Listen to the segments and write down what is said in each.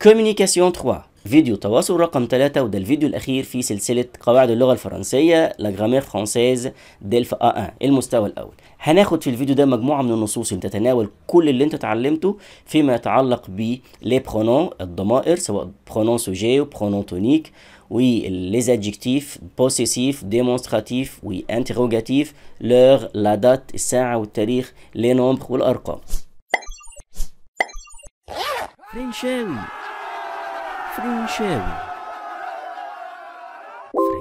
Communication 3 فيديو تواصل رقم 3 وده الفيديو الأخير في سلسلة قواعد اللغة الفرنسية لا جرامير فرانسيز ديلف A1 المستوى الأول. هناخد في الفيديو ده مجموعة من النصوص اللي تتناول كل اللي انت اتعلمته فيما يتعلق ب les pronoms الضمائر سواء pronom sujet ou pronom tonique les adjectifs possessifs démonstratifs interrogatifs l'heure la date الساعة والتاريخ les nombres والأرقام.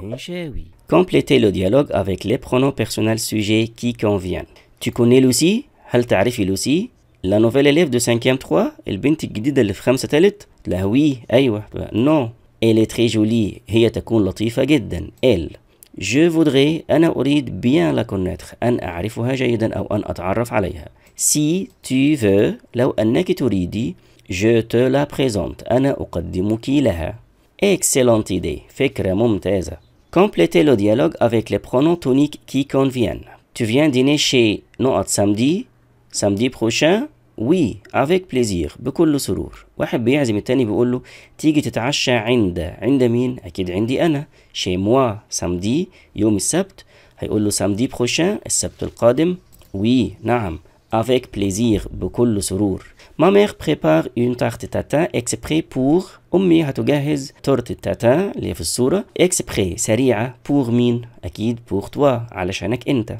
فرنشاوي Complétez le dialogue avec les pronoms personnels sujets qui conviennent. Tu connais Lucie? هل تعرفي لوسي؟ La nouvelle élève de 5e 3 البنت الجديدة اللي في 5 تالت؟ لا وي أيوة non. Elle est très jolie هي تكون لطيفة جدا. Elle. Je voudrais أنا أريد bien la connaître أن أعرفها جيدا أو أن أتعرف عليها. Si tu veux لو أنك تريدي Je te la présente. أنا أقدمك لها. Excellente idée. فكرة ممتازة. Complétez le dialogue avec les pronoms toniques qui conviennent. Tu viens dîner chez نقط samedi. Samedi prochain. Oui, avec plaisir. بكل سرور. واحد بيعزم التاني بيقول له تيجي تتعشى عند مين؟ أكيد عندي أنا. Chez moi samedi يوم السبت. هيقول له samedi prochain السبت القادم. Oui, نعم. Avec plaisir بكل سرور. Ma mère prépare une tarte tatin exprès pour أمي هتجهز تورتة تاتان اللي في الصورة exprès سريعة pour مين؟ أكيد pour toi علشانك أنت.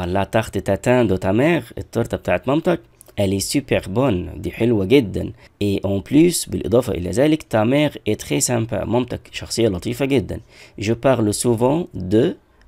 la tarte tatin de ta mère التورتة بتاعت مامتك elle est super bonne دي حلوة جدا. et en plus بالإضافة إلى ذلك ta mère est très sympa مامتك شخصية لطيفة جدا. je parle souvent de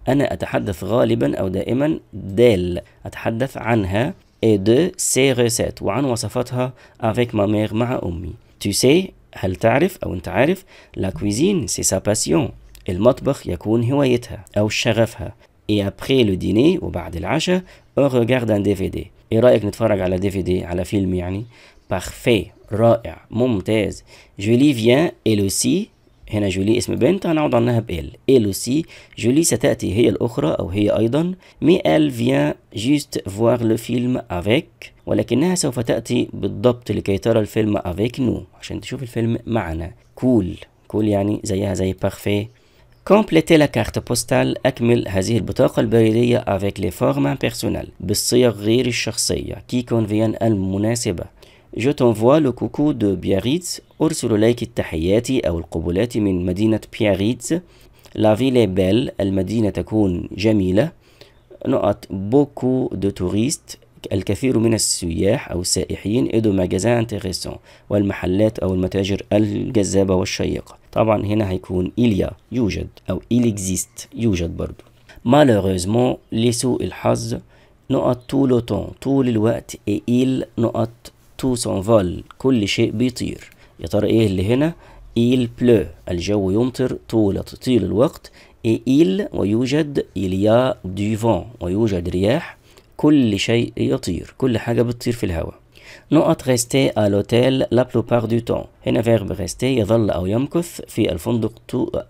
أنا أتحدث غالبا أو دائما d'elle أتحدث عنها et de ses recettes وعن وصفاتها avec ma mère مع أمي. Tu sais هل تعرف أو أنت عارف la cuisine c'est sa passion المطبخ يكون هوايتها أو شغفها. et après le dîner وبعد العشاء on regarde un DVD. إيه رأيك نتفرج على DVD على فيلم يعني؟ parfait رائع ممتاز. Julie vient elle aussi هنا جولي اسم بنت هنعوض عنها بإل. إل aussi جولي ستأتي هي الأخرى أو هي أيضا. mais elle vient juste voir le film avec ولكنها سوف تأتي بالضبط لكي ترى الفيلم avec nous عشان تشوف الفيلم معنا. كول يعني زيها زي parfait. Complétez la carte postale أكمل هذه البطاقة البريدية avec les formats personnels بالصيغ غير الشخصية qui conviennent المناسبة. Je t'envoie le coucou de Biarritz. أرسل إليك التحيات أو القبلات من مدينة بياريتز. La ville est belle. المدينة تكون جميلة. نقط beaucoup de touristes. الكثير من السياح أو السائحين. et de magasins intéressants. والمحلات أو المتاجر الجذابة والشيقة. طبعا هنا هيكون il y a يوجد أو il existe يوجد برضو. Malheureusement لسوء الحظ نقط tout le temps طول الوقت et il نقط tout s'envole كل شيء بيطير. يا ترى ايه اللي هنا؟ il pleut الجو يمطر طول الوقت. et il ويوجد il y a du vent ويوجد رياح. كل شيء يطير كل حاجة بتطير في الهواء. نقط rester à l'hôtel la plupart du temps. هنا verb rester يظل أو يمكث في الفندق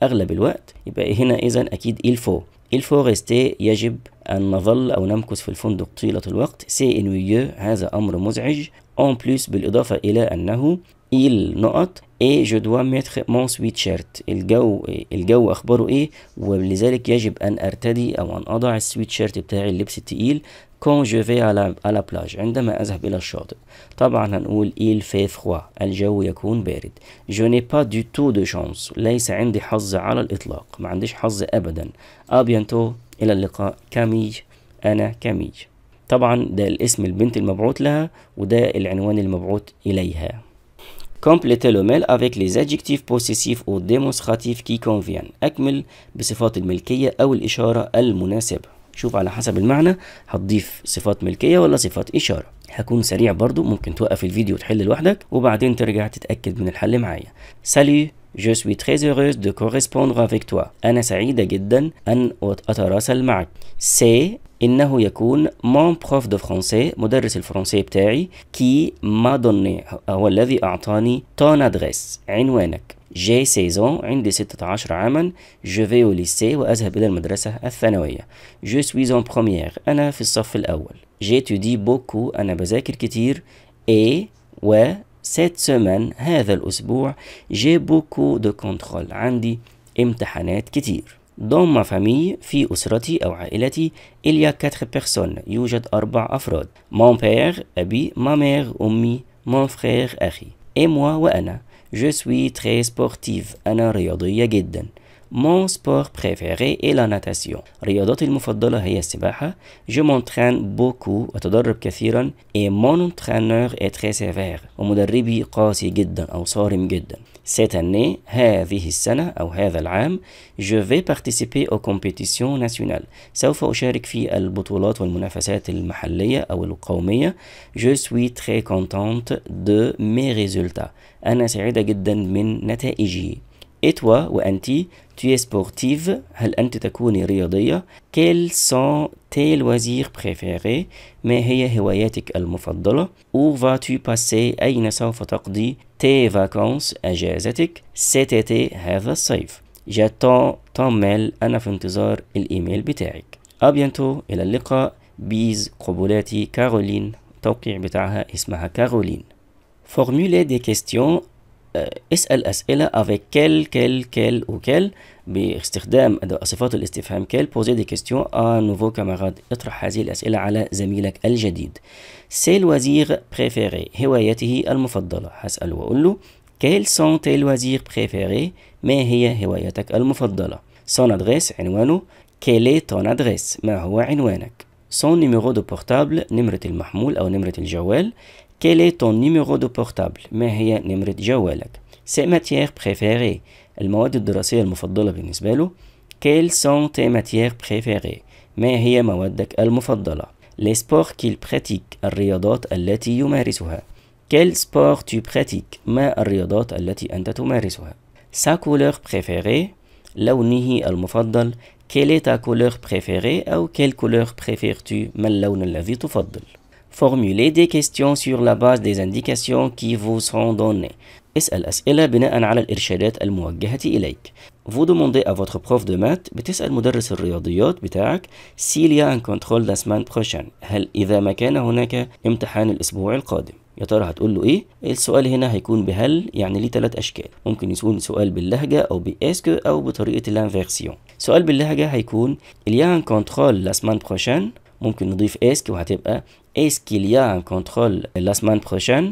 أغلب الوقت. يبقى هنا إذن أكيد il faut rester يجب أن نظل أو نمكث في الفندق طيلة الوقت. c'est ennuyeux هذا أمر مزعج. en plus بالإضافة إلى أنه il نقط et je dois mettre mon sweatshirt الجو أخباره إيه ولذلك يجب أن أرتدي أو أن أضع السويتشيرت بتاعي اللبس التقيل quand je vais à la plage عندما أذهب إلى الشاطئ. طبعا هنقول il fait froid الجو يكون بارد. je n'ai pas du tout de chance ليس عندي حظ على الإطلاق ما عنديش حظ أبدا. à bientôt إلى اللقاء. كاميج أنا كاميج. طبعا ده الاسم البنت المبعوث لها وده العنوان المبعوث إليها. Complétez le mail avec les adjectifs possessifs ou démonstratifs qui conviennent. أكمل بصفات الملكية أو الإشارة المناسبة. شوف على حسب المعنى هتضيف صفات ملكية ولا صفات إشارة. هكون سريع برضو ممكن توقف الفيديو وتحل لوحدك وبعدين ترجع تتأكد من الحل معايا. Salut, je suis très heureuse de correspondre avec toi. أنا سعيدة جدا أن أتراسل معك. C'est إنه يكون mon prof de français مدرس الفرنسي بتاعي qui m'a donné هو الذي أعطاني ton adresse عنوانك. j'ai 16 ans عندي 16 عاما. je vais au lycée وأذهب إلى المدرسة الثانوية. je suis en première أنا في الصف الأول. j'étudie beaucoup أنا بذاكر كتير. et و cette semaine هذا الأسبوع j'ai beaucoup de contrôle عندي امتحانات كتير. Dans ma famille في أسرتي أو عائلتي il y a 4 personnes يوجد 4 أفراد. Mon père أبي ma mère أمي mon frère أخي et moi وأنا je suis très sportive أنا رياضية جدا. Mon sport préféré est la natation. رياضتي المفضلة هي السباحة. Je m'entraîne beaucoup أتدرب كثيرا et mon entraîneur est très sévère ومدربي قاسي جدا أو صارم جدا. Cette année هذه السنة أو هذا العام je vais participer aux compétitions nationales. سوف أشارك في البطولات والمنافسات المحلية أو القومية. Je suis très contente de mes résultats. أنا سعيدة جدا من نتائجي. Et toi وأنتي tu es sportive هل أنت تكوني رياضية. Quels sont tes loisirs préférés ما هي هواياتك المفضلة. Où vas-tu passer أين سوف تقضي tes vacances أجازتك cet été هذا الصيف. J'attends ton mail أنا في انتظار الإيميل بتاعك. À bientôt إلى اللقاء. بيز قبولاتي كارولين التوقيع بتاعها اسمها كارولين. Formuler des questions اسأل أسئلة avec quel ou quel باستخدام صفات الاستفهام quel. poser des questions à un nouveau camarade اطرح هذه الأسئلة على زميلك الجديد. ses loisirs préférés هوايته المفضلة هسأل وأقول له quels sont tes loisirs préférés ما هي هوايتك المفضلة. son adresse عنوانه quelle est ton adresse ما هو عنوانك. son numéro de portable نمرة المحمول أو نمرة الجوال. Quel est ton numéro de portable ما هي نمرة جوالك. ses matières préférées المواد الدراسية المفضلة بالنسبة له. quelles sont tes matières préférées ما هي موادك المفضلة. les sports qu'il pratique الرياضات التي يمارسها. quel sport tu pratiques ما الرياضات التي أنت تمارسها. sa couleur préférée لونه المفضل. quelle est ta couleur préférée أو quelle couleur préfères-tu ما اللون الذي تفضل. Formulez des questions sur la base des indications qui vous sont données. اسأل أسئلة بناء على الإرشادات الموجهة إليك. Vous demandez à votre prof de maths بتسأل مدرس الرياضيات بتاعك s'il y a un contrôle la semaine prochaine هل إذا ما كان هناك امتحان الأسبوع القادم. يا ترى هتقول له إيه؟ السؤال هنا هيكون بهل يعني ليه 3 أشكال. ممكن يكون سؤال باللهجة أو بإسك أو بطريقة الانفيرسيون. سؤال باللهجة هيكون il y a un contrôle la semaine prochaine. ممكن نضيف اسك وهتبقى est-ce qu'il y a un contrôle la semaine prochaine.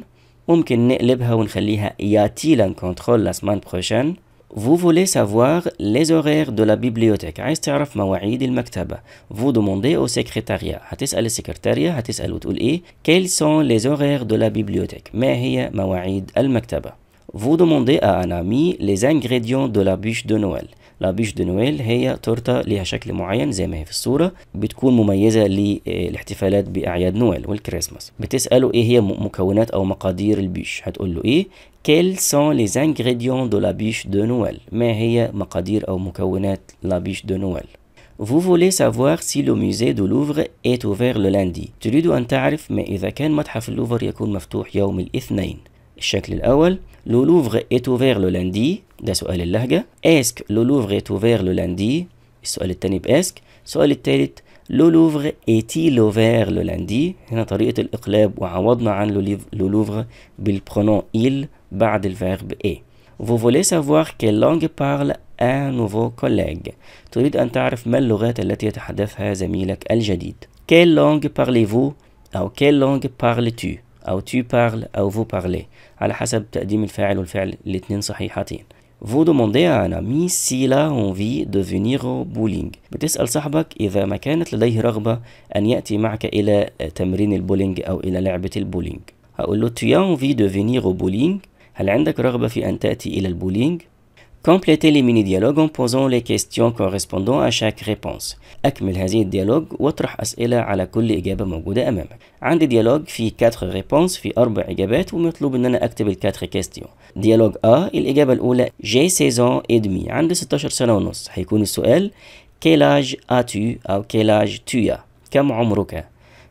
ممكن نقلبها ونخليها y a-t-il un contrôle la semaine prochaine. Vous voulez savoir les horaires de la bibliothèque. عايز تعرف مواعيد المكتبة. Vous demandez au secrétariat. هتسأل السكرتارية هتسأل وتقول إيه quels sont les horaires de la bibliothèque ما هي مواعيد المكتبة. Vous demandez à un ami les ingrédients de la bûche de Noël. لا بيش دو نويل هي تورتة ليها شكل معين زي ما هي في الصورة بتكون مميزة للاحتفالات بأعياد نويل والكريسماس. بتسأله ايه هي مكونات او مقادير البيش. هتقول له ايه quels sont les ingrédients de la bûche de Noël ما هي مقادير او مكونات لا بيش دو نويل. Vous voulez savoir si le musée de Louvre est ouvert le lundi. تريد أن تعرف ما إذا كان متحف اللوفر يكون مفتوح يوم الاثنين. الشكل الأول le Louvre est ouvert le lundi. ده سؤال اللهجة. Est-ce que le Louvre est ouvert le lundi. السؤال التاني بأسك. السؤال التالت le Louvre est-il ouvert le lundi. هنا طريقة الإقلاب وعوضنا عن le Louvre بالpronom il بعد الفيرب est. Vous voulez savoir quelle langue parle un nouveau collègue. تريد أن تعرف ما اللغات التي يتحدثها زميلك الجديد. Quelle langue parlez-vous أو quelle langue parles-tu أو tu parles أو vous parlez على حسب تقديم الفاعل والفعل الاثنين صحيحتين. Vous demandez à un ami s'il a envie de venir au bowling. بتسأل صاحبك إذا ما كانت لديه رغبة أن يأتي معك إلى تمرين البولينج أو إلى لعبة البولينج. هقول له tu as envie de venir au bowling. هل عندك رغبة في أن تأتي إلى البولينج؟ Complétez les mini-dialogues en posant les questions correspondant à chaque réponse. أكمل هذه الديالوج واطرح أسئلة على كل إجابة موجودة أمامك. عندي ديالوج في 4 réponses في 4 إجابات ومطلوب إن أنا أكتب 4 questions. ديالوج A الإجابة الأولى j'ai 16 ans et demi. عندي 16 سنة ونص. هيكون السؤال quel âge as-tu أو quel âge tu as. كم عمرك؟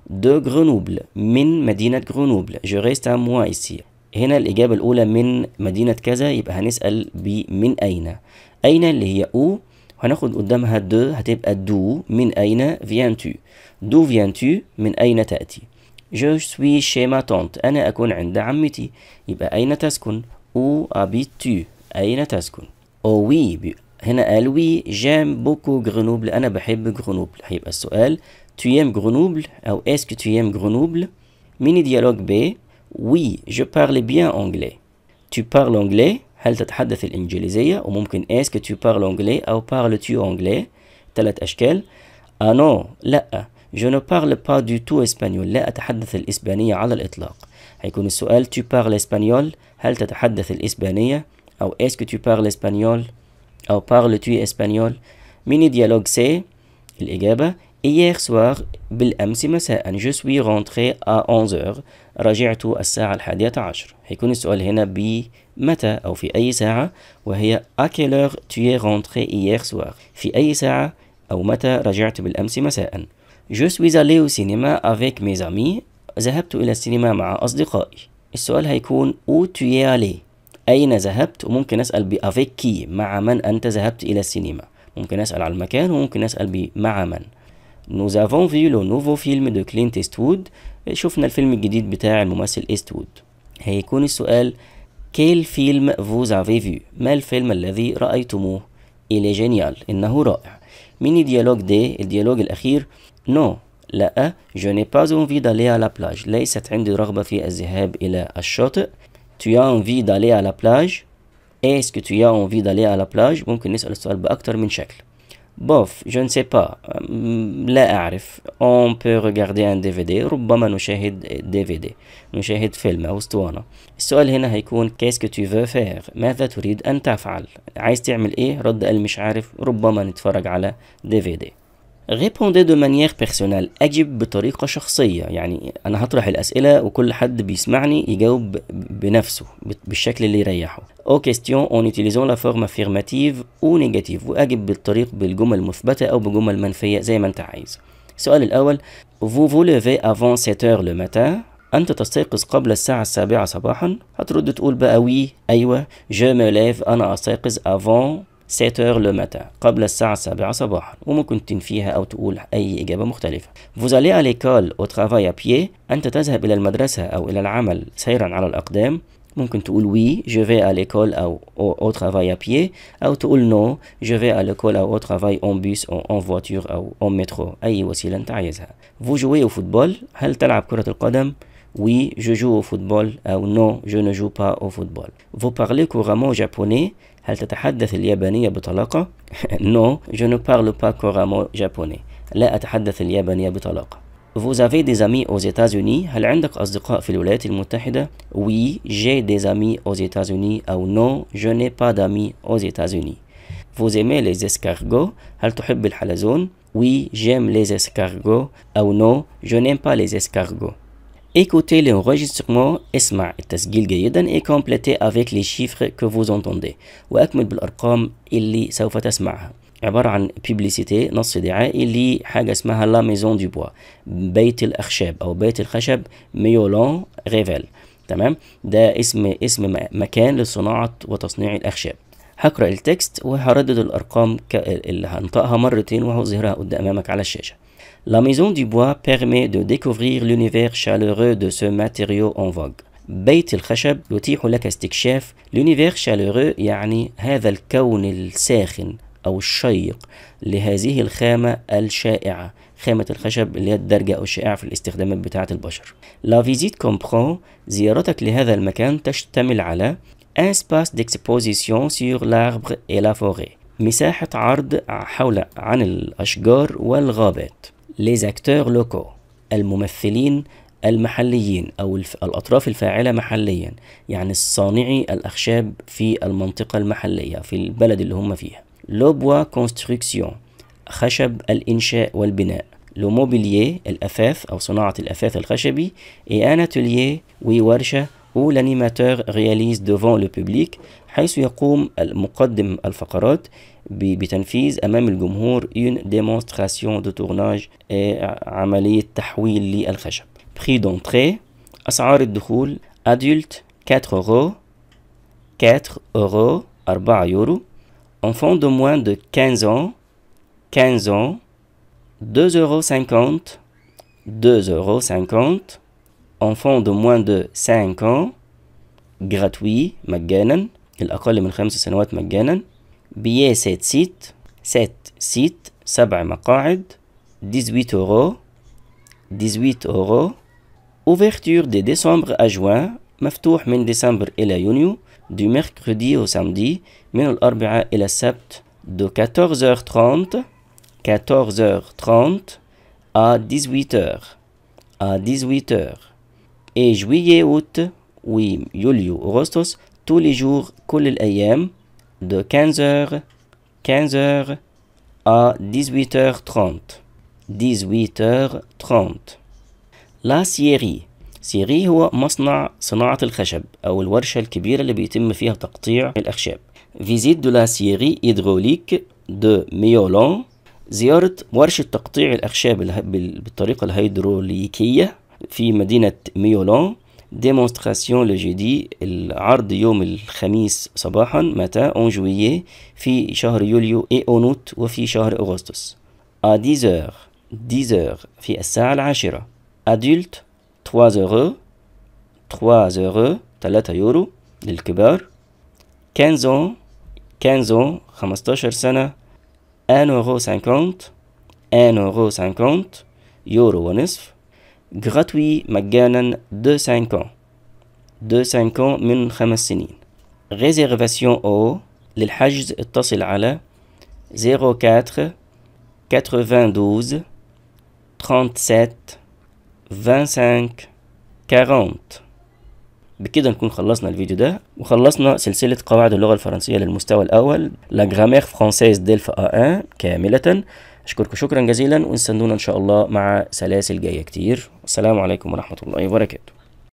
de Grenoble من مدينة Grenoble. je reste à moi ici. هنا الإجابة الأولى من مدينة كذا يبقى هنسأل من أين. أين اللي هي أو وهناخد قدامها دو هتبقى دو من أين viens-tu. دو viens-tu من أين تأتي. Je suis chez ma tante. أنا أكون عند عمتي. يبقى أين تسكن؟ Où habites-tu؟ أين تسكن؟ Oh oui. هنا قال oui j'aime beaucoup Grenoble. أنا بحب Grenoble. هيبقى السؤال tu aimes Grenoble أو est-ce que tu aimes Grenoble؟ ميني ديالوج B. Oui je parle bien anglais. Tu parles anglais؟ هل تتحدث الإنجليزية؟ وممكن est-ce que tu parles anglais أو parles-tu anglais؟ 3 أشكال. Ah non لا je ne parle pas du tout espagnol. لا أتحدث الإسبانية على الإطلاق. هيكون السؤال tu parles espagnol؟ هل تتحدث الإسبانية؟ أو est-ce que tu parles espagnol؟ أو parles-tu espagnol؟ ميني ديالوج سي. الإجابة hier soir بالأمس مساء je suis rentré à 11h. رجعت الساعة 11. هيكون السؤال هنا بمتى أو في أي ساعة، وهي à quelle heure tu es rentré hier soir. في أي ساعة أو متى رجعت بالأمس مساء. Je suis allé au cinéma avec mes amis. ذهبت إلى السينما مع أصدقائي. السؤال هيكون où tu es allé؟ أين ذهبت؟ وممكن أسأل ب avec qui؟ مع من أنت ذهبت إلى السينما. ممكن أسأل على المكان وممكن أسأل ب مع من. Nous avons vu le nouveau film de Clint Eastwood. شفنا الفيلم الجديد بتاع الممثل إيستوود. هيكون السؤال quel film vous avez vu؟ ما الفيلم الذي رأيتموه؟ Il est génial. إنه رائع. ميني ديالوج دي الديالوج الأخير non لا je n'ai pas envie d'aller à la plage. ليست عندي رغبة في الذهاب إلى الشاطئ. tu as envie d'aller à la plage؟ est-ce que tu as envie d'aller à la plage؟ ممكن نسأل السؤال بأكتر من شكل. bof je ne sais pas لا أعرف. on peut regarder un DVD. ربما نشاهد DVD. نشاهد فيلم أو اسطوانة. السؤال هنا هيكون qu'est-ce que tu veux faire؟ ماذا تريد أن تفعل؟ عايز تعمل إيه؟ رد قال مش عارف. ربما نتفرج على DVD. répondez de manière personnelle. أجب بطريقة شخصية. يعني أنا هطرح الأسئلة وكل حد بيسمعني يجاوب بنفسه بالشكل اللي يريحه. aux questions en utilisant la forme affirmative ou négative. وأجب بالجمل المثبتة أو بجمل منفية زي ما أنت عايز. السؤال الأول vous vous levez avant 7h le matin؟ أنت تستيقظ قبل الساعة 7 صباحا. هترد تقول بقى oui أيوة je me lève أنا أستيقظ avant 7h le matin قبل الساعة 7 صباحا. وممكن تنفيها أو تقول أي إجابة مختلفة. vous allez à l'école au travail à pied؟ أنت تذهب إلى المدرسة أو إلى العمل سيرا على الأقدام. ممكن تقول oui je vais à l'école أو au travail à pied، أو تقول non je vais à l'école أو au travail en bus أو en voiture أو en métro. أي وسيلة أنت عايزها. vous jouez au football؟ هل تلعب كرة القدم؟ oui je joue au football أو non je ne joue pas au football. vous parlez couramment japonais؟ هل تتحدث اليابانية بطلاقة؟ non je ne parle pas couramment japonais. لا أتحدث اليابانية بطلاقة. vous avez des amis aux États-Unis؟ هل عندك أصدقاء في الولايات المتحدة؟ oui j'ai des amis aux États-Unis أو non je n'ai pas d'amis aux États-Unis. vous aimez les escargots؟ هل تحب الحلزون؟ oui j'aime les escargots أو non je n'aime pas les escargots. écoutez l'enregistrement. اسمع التسجيل جيدا et complétez avec les chiffres que vous entendez. وأكمل بالأرقام اللي سوف تسمعها. عبارة عن بيبليسيتي نص دعائي لحاجة اسمها لا ميزون دي بوا بيت الأخشاب أو بيت الخشب ميولون ريفيل. تمام ده اسم مكان لصناعة وتصنيع الأخشاب. هقرأ التكست وهردد الأرقام اللي هنطقها مرتين وهظهرها قدام أمامك على الشاشة. La maison du bois permet de découvrir l'univers chaleureux de ce matériau en vogue. بيت الخشب يتيح لك استكشاف l'univers chaleureux يعني هذا الكون الساخن أو الشيق لهذه الخامة الشائعة. خامة الخشب اللي هي الدرجة أو الشائعة في الاستخدامات بتاعة البشر. La visite comprend زيارتك لهذا المكان تشتمل على un espace d'exposition sur l'arbre et la forêt. مساحة عرض عن الأشجار والغابات. Les acteurs locaux الممثلين المحليين أو الأطراف الفاعلة محليا، يعني الصانعي الأخشاب في المنطقة المحلية في البلد اللي هم فيها. Le bois construction خشب الإنشاء والبناء. Le mobilier الأثاث أو صناعة الأثاث الخشبي. Et un atelier وورشة où l'animateur réalise devant le public حيث يقوم المقدم الفقرات بتنفيذ أمام الجمهور une démonstration de tournage عملية تحويل للخشب. prix d'entrée أسعار الدخول adulte 4 euros 4 يورو. enfant de moins de 15 ans 2,50 euros enfants de moins de 5 ans gratuit مجانا، الأقل من 5 سنوات مجانا. billet 7 seats 7 مقاعد 18 euros 18 euros. ouverture de décembre à juin مفتوح من ديسمبر إلى يونيو du mercredi au samedi من الأربعاء إلى السبت de 14h30 à 18h et juillet août يوليو أغسطس tous les jours كل الأيام de 15h à 18h30. لا سيري هو صناعة الخشب أو الورشة الكبيرة اللي بيتم فيها تقطيع الأخشاب. فيزيت دو لا سيري هيدروليك دو ميولون زيارة ورشة تقطيع الأخشاب بالطريقة الهيدروليكية في مدينة ميولون. ديمونستراسيون لو جيدي العرض يوم الخميس صباحا متى اون جويي في شهر يوليو اي اونوت وفي شهر أغسطس. à 10h في الساعة 10. adulte 3 euros 3 يورو للكبار. 15 15 سنة 1,50 يورو ونصف. gratuit مجانا de 5 ans من 5 سنين. réservation au للحجز اتصل على 04 92 37 25 40. بكده نكون خلصنا الفيديو ده وخلصنا سلسلة قواعد اللغة الفرنسية للمستوى الأول La grammaire française دلف A1 كاملة. أشكركم شكرا جزيلا ونستنونا إن شاء الله مع سلاسل جاية كتير. والسلام عليكم ورحمة الله وبركاته.